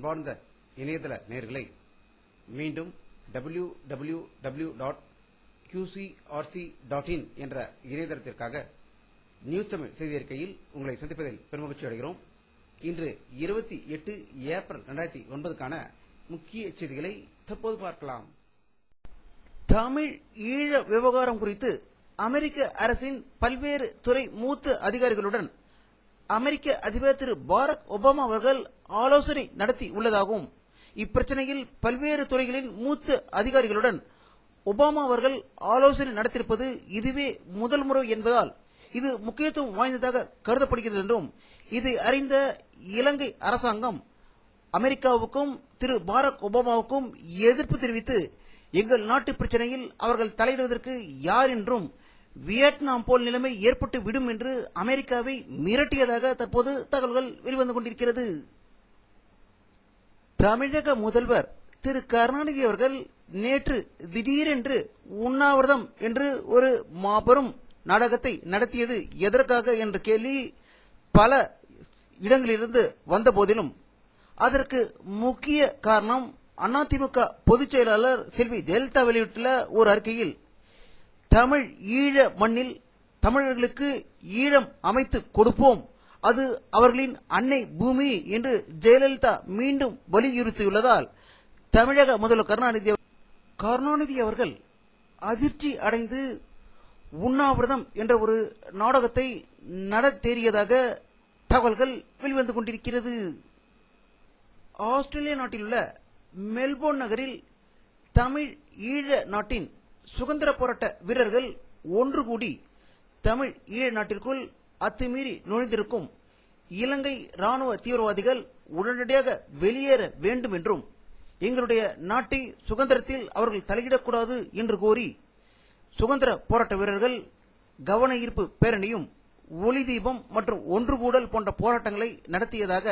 அன்பார்ந்த இணையதள நேயர்களை மீண்டும் www.qcrc.in என்ற இணையதளத்திற்காக நியூஸ் தமிழ் செய்தி அறிக்கையில் உங்களை சந்திப்பதில் பெருமகிழ்ச்சி அடைகிறோம். இன்று 28 ஏப்ரல் 2009க்கான முக்கிய செய்திகளை தற்போது பார்க்கலாம். தமிழ் ஈழ விவகாரம் குறித்து அமெரிக்க அரசின் பல்வேறு துறை மூத்த அதிகாரிகளுடன் அமெரிக்க அதிபர் திரு பாரக் ஒபாமா அவர்கள் ஆலோசனை நடத்தி உள்ளதாகவும், இப்பிரச்சனையில் பல்வேறு துறைகளின் மூத்த அதிகாரிகளுடன் ஒபாமா அவர்கள் ஆலோசனை நடத்தியிருப்பது இதுவே முதல் முறை என்பதால் இது முக்கியத்துவம் வாய்ந்ததாக கருதப்படுகிறது என்றும், இதை அறிந்த இலங்கை அரசாங்கம் அமெரிக்காவுக்கும் திரு பாரக் ஒபாமாவுக்கும் எதிர்ப்பு தெரிவித்து எங்கள் நாட்டு பிரச்சனையில் அவர்கள் தலையிடுவதற்கு யார் என்றும் வியட்நாம் போல் நிலைமை ஏற்பட்டு விடும் என்று அமெரிக்காவை மிரட்டியதாக தற்போது தகவல்கள் வெளிவந்து கொண்டிருக்கிறது. தமிழக முதல்வர் திரு கருணாநிதி அவர்கள் நேற்று திடீரென்று உண்ணாவிரதம் என்று ஒரு மாபெரும் நாடகத்தை நடத்தியது எதற்காக என்ற கேள்வி பல இடங்களிலிருந்து வந்த போதிலும் அதற்கு முக்கிய காரணம் அதிமுக பொதுச் செயலாளர் செல்வி ஜெயலலிதா வெளியிட்டுள்ள ஒரு அறிக்கையில் தமிழ் ஈழ மண்ணில் தமிழர்களுக்கு ஈழம் அமைத்து கொடுப்போம், அது அவர்களின் அன்னை பூமி என்று ஜெயலலிதா மீண்டும் வலியுறுத்தியுள்ளதால் தமிழக முதல்வர் கருணாநிதி அவர்கள் அதிர்ச்சி அடைந்து உண்ணாவிரதம் என்ற ஒரு நாடகத்தை நடத்தேறியதாக தகவல்கள் வெளிவந்து கொண்டிருக்கிறது. ஆஸ்திரேலியா நாட்டில் உள்ள மெல்போர்ன் நகரில் தமிழ் ஈழ நாட்டின் சுதந்திர போராட்ட வீரர்கள் ஒன்று கூடி தமிழ் ஈழ நாட்டிற்குள் அத்துமீறி நுழைந்திருக்கும் இலங்கை ராணுவ தீவிரவாதிகள் உடனடியாக வெளியேற வேண்டும் என்றும், எங்களுடைய நாட்டை சுதந்திரத்தில் அவர்கள் தலையிடக்கூடாது என்று கோரி சுதந்திர போராட்ட வீரர்கள் கவன ஈர்ப்பு பேரணியும், ஒளி தீபம் மற்றும் ஒன்று கூடல் போன்ற போராட்டங்களை நடத்தியதாக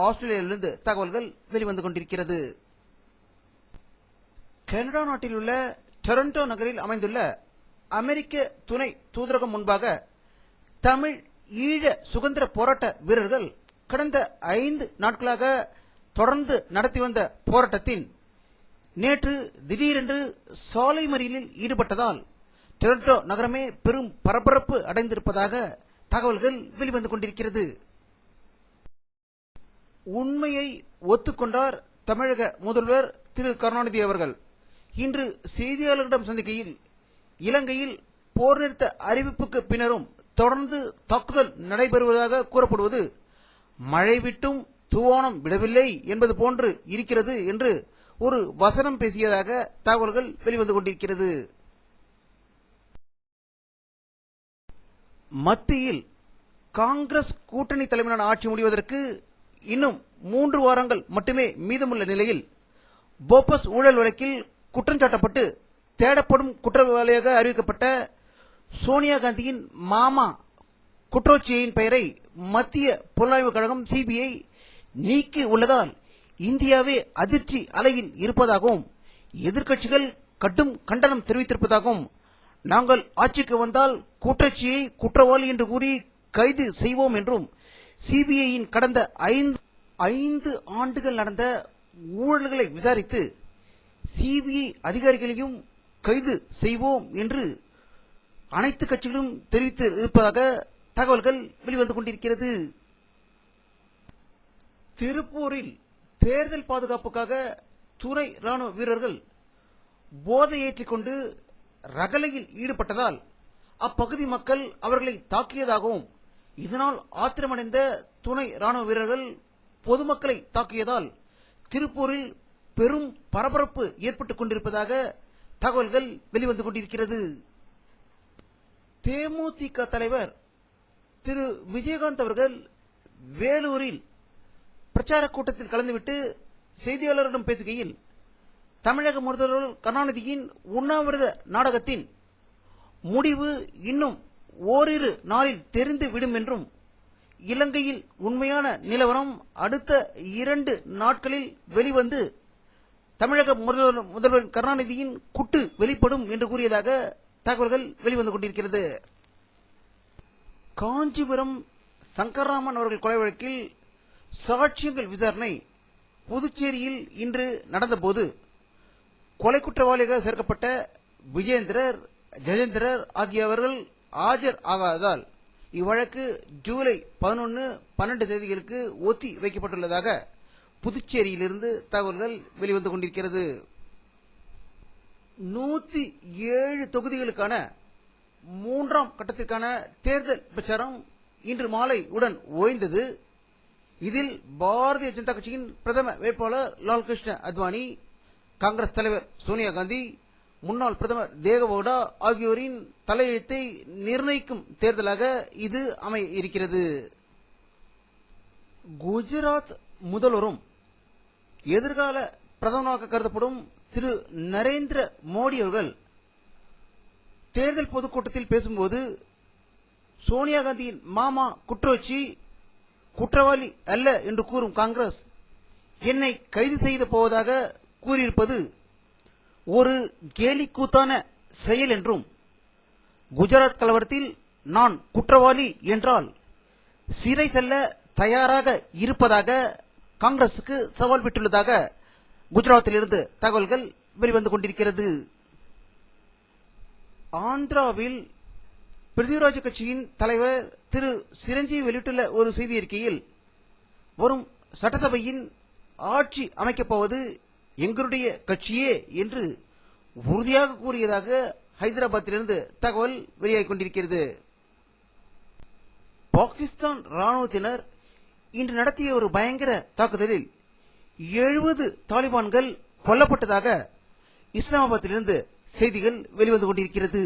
ஆஸ்திரேலியாவிலிருந்து தகவல்கள் வெளிவந்து கொண்டிருக்கிறது. கனடா நாட்டில் உள்ள டொரண்டோ நகரில் அமைந்துள்ள அமெரிக்க துணை தூதரகம் முன்பாக தமிழ் ஈழ சுதந்திர போராட்ட வீரர்கள் கடந்த 5 நாட்களாக தொடர்ந்து நடத்தி வந்த போராட்டத்தின் நேற்று திடீரென்று சாலை மறியலில் ஈடுபட்டதால் டொரண்டோ நகரமே பெரும் பரபரப்பு அடைந்திருப்பதாக தகவல்கள் வெளிவந்து கொண்டிருக்கிறது. உண்மையை ஒத்துக்கொண்டார் தமிழக முதல்வர் திரு கருணாநிதி அவர்கள். இன்று செய்தியாளர்களிடம் சந்திக்கையில், இலங்கையில் போர் நிறுத்த அறிவிப்புக்கு பின்னரும் தொடர்ந்து தாக்குதல் நடைபெறுவதாக கூறப்படுவது மழை விட்டும் தூவானம் விடவில்லை என்பது போன்று இருக்கிறது என்று ஒரு வசனம் பேசியதாக தகவல்கள் வெளிவந்து கொண்டிருக்கிறது. மத்தியில் காங்கிரஸ் கூட்டணி தலைமையிலான ஆட்சி முடிவதற்கு இன்னும் 3 வாரங்கள் மட்டுமே மீதமுள்ள நிலையில் போபஸ் ஊழல் வழக்கில் குற்றஞ்சாட்டப்பட்டு தேடப்படும் குற்றவாளியாக அறிவிக்கப்பட்ட சோனியா காந்தியின் மாமா குட்ரோச்சியின் பெயரை மத்திய புலனாய்வு கழகம் சிபிஐ நீக்கி உள்ளதால் இந்தியாவே அதிர்ச்சி அலையில் இருப்பதாகவும், எதிர்க்கட்சிகள் கடும் கண்டனம் தெரிவித்திருப்பதாகவும், நாங்கள் ஆட்சிக்கு வந்தால் குட்ரோச்சியை குற்றவாளி என்று கூறி கைது செய்வோம் என்றும், சிபிஐயின் கடந்த 5 ஆண்டுகள் நடந்த ஊழல்களை விசாரித்து சிபிஐ அதிகாரிகளையும் கைது செய்வோம் என்று அனைத்து கட்சிகளும் தெரிவித்து இருப்பதாக தகவல்கள் வெளிவந்து கொண்டிருக்கிறது. திருப்பூரில் தேர்தல் பாதுகாப்புக்காக துணை ராணுவ வீரர்கள் போதை ஏற்றிக் கொண்டு ரகளையில் ஈடுபட்டதால் அப்பகுதி மக்கள் அவர்களை தாக்கியதாகவும், இதனால் ஆத்திரமடைந்த துணை ராணுவ வீரர்கள் பொதுமக்களை தாக்கியதால் திருப்பூரில் பெரும் பரபரப்பு ஏற்பட்டுக் கொண்டிருப்பதாக தகவல்கள் வெளிவந்து கொண்டிருக்கிறது. தேமுதிக தலைவர் திரு விஜயகாந்த் அவர்கள் வேலூரில் பிரச்சார கூட்டத்தில் கலந்துவிட்டு செய்தியாளர்களிடம் பேசுகையில், தமிழக முதல்வர் கருணாநிதியின் உண்ணாவிரத நாடகத்தின் முடிவு இன்னும் ஓரிரு நாளில் தெரிந்து விடும் என்றும், இலங்கையில் உண்மையான நிலவரம் அடுத்த 2 நாட்களில் வெளிவந்து தமிழக முதல்வர் கருணாநிதியின் குட்டு வெளிப்படும் என்று கூறியதாக தகவல்கள் வெளிவந்து கொண்டிருக்கிறது. காஞ்சிபுரம் சங்கர்ராமன் அவர்கள் கொலை வழக்கில் சாட்சியங்கள் விசாரணை புதுச்சேரியில் இன்று நடந்தபோது கொலை குற்றவாளியாக சேர்க்கப்பட்ட விஜேந்திரர், ஜெயேந்திரர் ஆகியவர்கள் ஆஜர் ஆகாததால் இவ்வழக்கு ஜூலை 11, 12 தேதிகளுக்கு ஒத்தி வைக்கப்பட்டுள்ளதாக புதுச்சேரியிலிருந்து தகவல்கள் வெளிவந்து கொண்டிருக்கிறது. 107 தொகுதிகளுக்கான 3ஆம் கட்டத்திற்கான தேர்தல் பிரச்சாரம் இன்று மாலை உடன் ஓய்ந்தது. இதில் பாரதிய ஜனதா கட்சியின் பிரதம வேட்பாளர் லால்கிருஷ்ண அத்வானி, காங்கிரஸ் தலைவர் சோனியா காந்தி, முன்னாள் பிரதமர் தேவகவுடா ஆகியோரின் தலையெழுத்தை நிர்ணயிக்கும் தேர்தலாக இது அமைய இருக்கிறது. குஜராத் முதல்வரும் எதிர்கால பிரதமராக கருதப்படும் திரு நரேந்திர மோடி அவர்கள் தேர்தல் பொதுக்கூட்டத்தில் பேசும்போது சோனியா காந்தியின் மாமா குற்றவாளி குற்றவாளி அல்ல என்று கூறும் காங்கிரஸ் என்னை கைது செய்து போவதாக கூறியிருப்பது ஒரு கேலிக்கூத்தான செயல் என்றும், குஜராத் கலவரத்தில் நான் குற்றவாளி என்றால் சிறை செல்ல தயாராக இருப்பதாக காங்கிரசுக்கு சவால் விட்டுள்ளதாக குஜராத்திலிருந்து தகவல்கள் வெளிவந்து கொண்டிருக்கிறது. ஆந்திராவில் பிருத்திவிராஜ் கட்சியின் தலைவர் திரு சிரஞ்சீவி வெளியிட்டுள்ள ஒரு செய்தி அறிக்கையில், வரும் சட்டசபையின் ஆட்சி அமைக்கப் போவது எங்களுடைய கட்சியே என்று உறுதியாக கூறியதாக ஹைதராபாத்திலிருந்து தகவல் வெளியாகிக் கொண்டிருக்கிறது. பாகிஸ்தான் ராணுவத்தினர் இன்று நடத்திய ஒரு பயங்கர தாக்குதலில் 70 தாலிபான்கள் கொல்லப்பட்டதாக இஸ்லாமாபாத்திலிருந்து செய்திகள் வெளிவந்து கொண்டிருக்கிறது.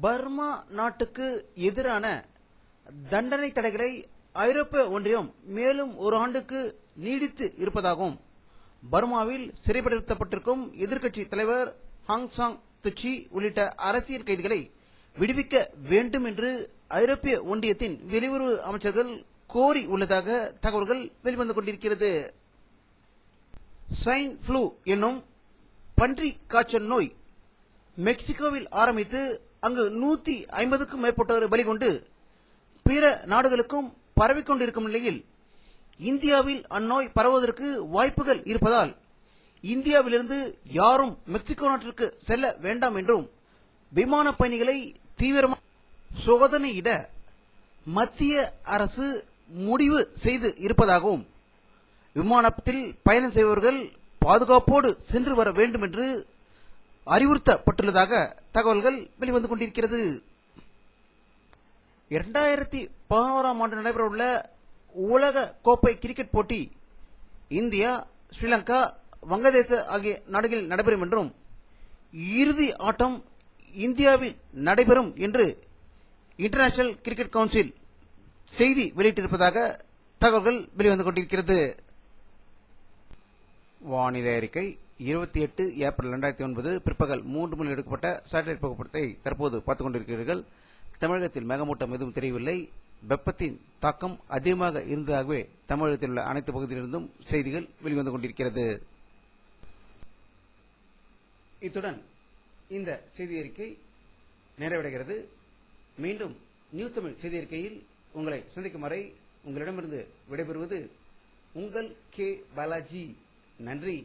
பர்மா நாட்டுக்கு எதிரான தண்டனை தடைகளை ஐரோப்பிய ஒன்றியம் மேலும் ஒரு ஆண்டுக்கு நீடித்து இருப்பதாகவும், பர்மாவில் சிறைப்படுத்தப்பட்டிருக்கும் எதிர்க்கட்சி தலைவர் ஆங் சான் சூச்சி உள்ளிட்ட அரசியல் கைதிகளை விடுவிக்க வேண்டும் என்று ஐரோப்பிய ஒன்றியத்தின் வெளியுறவு அமைச்சர்கள் கோரி உள்ளதாக தகவல்கள் வெளிவந்து கொண்டிருக்கிறது. ஸ்வைன் ஃப்ளூ என்னும் பன்றி காய்ச்சல் நோய் மெக்சிகோவில் ஆரம்பித்து அங்கு 150க்கும் மேற்பட்டோர் பலி கொண்டு பிற நாடுகளுக்கும் பரவிக்கொண்டிருக்கும் நிலையில் இந்தியாவில் அந்நோய் பரவுவதற்கு வாய்ப்புகள் இருப்பதால் இந்தியாவிலிருந்து யாரும் மெக்சிகோ நாட்டிற்கு செல்ல வேண்டாம் என்றும், விமான பயணிகளை தீவிரமாக சோதனையிட மத்திய அரசு முடிவு செய்து இருப்பதாகவும், விமானத்தில் பயணம் செய்பவர்கள் பாதுகாப்போடு சென்று வர வேண்டும் என்று அறிவுறுத்தப்பட்டுள்ளதாக தகவல்கள் வெளிவந்து கொண்டிருக்கிறது. 2011ஆம் ஆண்டு நடைபெறவுள்ள உலக கோப்பை கிரிக்கெட் போட்டி இந்தியா, ஸ்ரீலங்கா, வங்கதேச ஆகிய நாடுகளில் நடைபெறும் என்றும், இறுதி ஆட்டம் இந்தியாவில் நடைபெறும் என்று இன்டர்நேஷனல் கிரிக்கெட் கவுன்சில் செய்தி வெளியிட்டிருப்பதாக தகவல்கள் வெளிவந்து கொண்டிருக்கிறது. வானிலை அறிக்கை 28 ஏப்ரல் 2009 பிற்பகல் 3 மணியில் எடுக்கப்பட்ட சேட்டலைட் புகைப்படத்தை தற்போது பார்த்துக் கொண்டிருக்கிறீர்கள். தமிழகத்தில் மேகமூட்டம் எதுவும் தெரியவில்லை. வெப்பத்தின் தாக்கம் அதிகமாக இருந்ததாகவே தமிழகத்தில் உள்ள அனைத்து பகுதியிலிருந்தும் செய்திகள் வெளிவந்து கொண்டிருக்கிறது. இத்துடன் இந்த செய்தி அறிக்கை நிறைவடைகிறது. மீண்டும் நியூஸ் தமிழ் செய்தி அறிக்கையில் உங்களை சந்திக்கும் வரை உங்களிடமிருந்து விடைபெறுவது உங்கள் கே பாலாஜி. நன்றி.